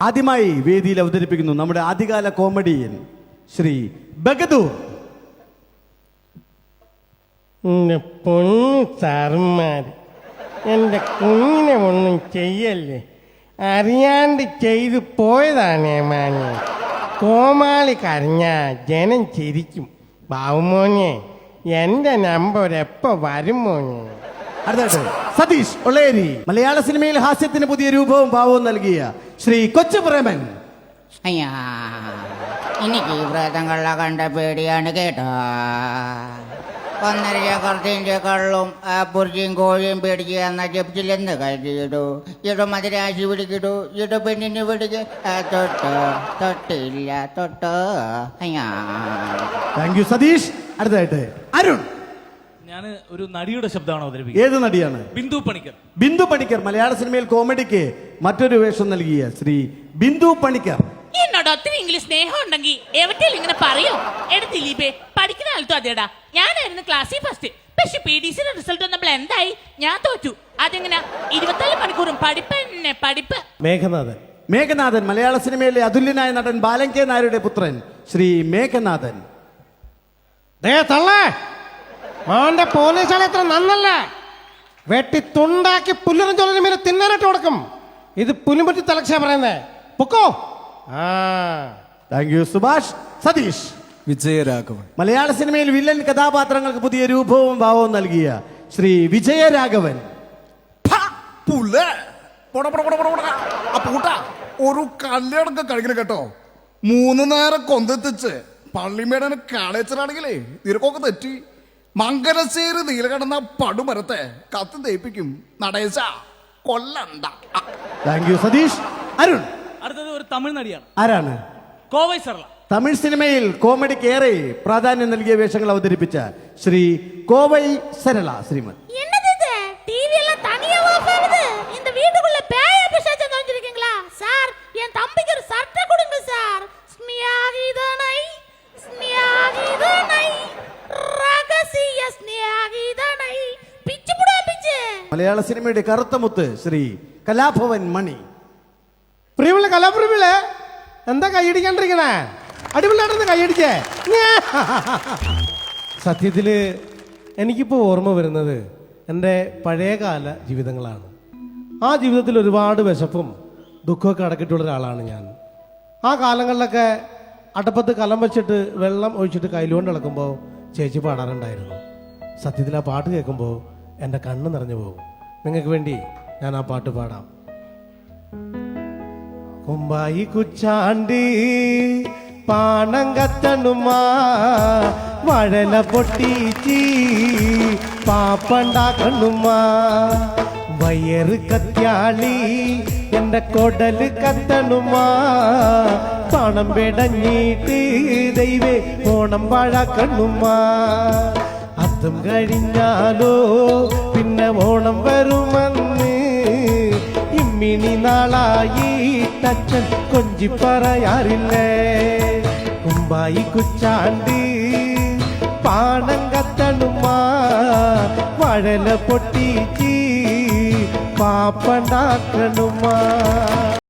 ആദ്യമായി വേദിയിൽ അവതരിപ്പിക്കുന്നു നമ്മുടെ ആദ്യകാല കോമഡിയൻ ശ്രീ ബഗദൂർ. പൊന്നു സാറുമാർ, എൻ്റെ കുഞ്ഞിനെ ഒന്നും ചെയ്യല്ലേ, അറിയാണ്ട് ചെയ്തു പോയതാണ് മാനെ. കോമാളി കരഞ്ഞ ജനം ചിരിക്കും. ബാവുമോനെ, എൻ്റെ നമ്പർ എപ്പോ വരും മോനെ? അടുത്തായിട്ട് സതീഷ് ഒളേരി. മലയാള സിനിമയിൽ ഹാസ്യത്തിന് പുതിയ രൂപവും ഭാവവും നൽകിയ ശ്രീ കൊച്ചു പ്രേമൻ. അയ്യാ, എനിക്ക് ഈ വ്രതങ്ങളെ കണ്ട പേടിയാണ് കേട്ടോ. 1.5 ചക്രത്തിൻ്റെ കള്ളും പുറച്ചിയും കോഴിയും പേടിക്കുക എന്ന ജപ്തിലെന്ന് കരുതിയിടൂ. ഇട മതിരാശി പിടിക്കിടൂ, ഇട പെണ്ണിന് പിടിക്ക് തൊട്ട് തൊട്ടില്ല തൊട്ട്. അയ്യാ, താങ്ക് യു സതീഷ്. അടുത്തായിട്ട് അരുൺ. ഞാൻ ഒരു നടിയുടെ ശബ്ദമാണ് അവതരിപ്പിക്കുന്നത്. ഏത് നടിയാണ്? ബിന്ദു പണിക്കർ. ബിന്ദു പണിക്കർ. മലയാള സിനിമയിൽ കോമഡിക്ക് മറ്റൊരു വേഷം നൽകിയ ശ്രീ ബിന്ദു പണിക്കർ. എന്നോട് ഒത്തിരി ഇംഗ്ലീഷ് സ്നേഹം ഉണ്ടെങ്കിൽ എവിടെയും ഇങ്ങനെ പറയോ? എടാ ദിലീപേ, പഠിക്കുന്ന കാലത്തും അതേടാ, ഞാനായിരുന്നു ക്ലാസ്സിൽ ഫസ്റ്റ്. പക്ഷെ PDC റിസൾട്ട് വന്നപ്പോൾ എന്തായി? ഞാൻ തോറ്റു. അതെങ്ങനെ? 24 മണിക്കൂറും പഠിപ്പ് പഠിപ്പ്. മേഘനാഥൻ. മേഘനാഥൻ. മലയാള സിനിമയിലെ അതുല്യനായ നടൻ ബാലൻ കെ നായരുടെ പുത്രൻ ശ്രീ മേഘനാഥൻ. മോന്റെ പോലീസുകൾ എത്ര നന്നല്ല, വെട്ടി തുണ്ടാക്കി പുല്ലിനും ചൊല്ലിനും മേലെ തിന്നാനായിട്ട് കൊടുക്കും. ഇത് പുലിമുറ്റി തലക്ഷ പറയുന്നേ. പൊക്കോ. Thank you Subhash. സതീഷ്. വിജയരാഘവൻ. മലയാള സിനിമയിൽ വില്ലൻ കഥാപാത്രങ്ങൾക്ക് പുതിയ രൂപവും ഭാവവും നൽകിയ ശ്രീ വിജയരാഘവൻ. ഒരു കല്യാണമൊക്കെ കഴിക്കണം കേട്ടോ. 3 നേരം കൊന്തെത്തിച്ച് പള്ളിമേടന് കാളേച്ചറാണെങ്കിലേ നിനക്കൊക്കെ തെറ്റി. മംഗലശ്ശേരി നീലകടന്ന പടുമരത്തെ കത്ത് തേപ്പിക്കും. നടേശ കൊല്ലണ്ട. Thank you Satheesh. അരുൺ. അടുത്തത് ഒരു തമിഴ് നടിയാണ്. ആരാണ്? കോവൈ സർള. തമിഴ് സിനിമയിൽ കോമഡിക്ക് ഏറെ പ്രാധാന്യം നൽകിയ വേഷങ്ങൾ അവതരിപ്പിച്ച ശ്രീ കോവൈ സരള ശ്രീമതി. இந்த வீட்டுக்குள்ள பேய பிசாசு வந்துருக்கீங்களா சார்? என் தம்பிக்கு ஒரு சட்டை கொடுங்க சார். ஸ்மியாகிதனை ஸ்மியாகிதனை ரகசிய ஸ்மியாகிதனை പിച്ച് പുടാ പിച്ച്. മലയാള സിനിമയുടെ കറുത്തമുത്ത് ശ്രീ കലാഭവൻ മണി. പ്രിയമുള്ള കലാപ്രിയമുള്ള, എന്താ കൈയടിക്കാണ്ടിരിക്കണേ? അടിപൊളിയായിട്ടൊന്ന് കൈയടിച്ചേ. സത്യത്തില് എനിക്കിപ്പോ ഓർമ്മ വരുന്നത് എൻ്റെ പഴയകാല ജീവിതങ്ങളാണ്. ആ ജീവിതത്തിൽ ഒരുപാട് വിശപ്പും ദുഃഖമൊക്കെ അടക്കിയിട്ടുള്ള ഒരാളാണ് ഞാൻ. ആ കാലങ്ങളിലൊക്കെ അടപ്പത്ത് കലം വെച്ചിട്ട് വെള്ളം ഒഴിച്ചിട്ട് കയ്യിലുകൊണ്ട് ഇളക്കുമ്പോൾ ചേച്ചി പാടാറുണ്ടായിരുന്നു. സത്യത്തിൽ ആ പാട്ട് കേൾക്കുമ്പോൾ എൻ്റെ കണ്ണ് നിറഞ്ഞു പോകും. നിങ്ങൾക്ക് വേണ്ടി ഞാൻ ആ പാട്ട് പാടാം. കുമ്പായി കുച്ചാണ്ടി പാണം കത്തണുമാ, വഴല പൊട്ടിച്ചി പാപ്പണ്ടാക്കണുമാ, വയറ് കത്യാളി എന്റെ കൊടല് കത്തണുമാ, പണം പെടഞ്ഞിട്ട് ദൈവേ ഓണം വാഴാക്കണുമാ. അതും കഴിഞ്ഞാലോ പിന്നെ ഓണം വരുമെന്ന് ഇമ്മിണി നാളായി തച്ചൻ കൊഞ്ചി പറയാറില്ലേ. കുമ്പായി കുച്ചാണ്ട് പാണം കത്തണുമാ, വഴല പൊട്ടിച്ച് പാപ്പണ്ടാക്കണുമാ.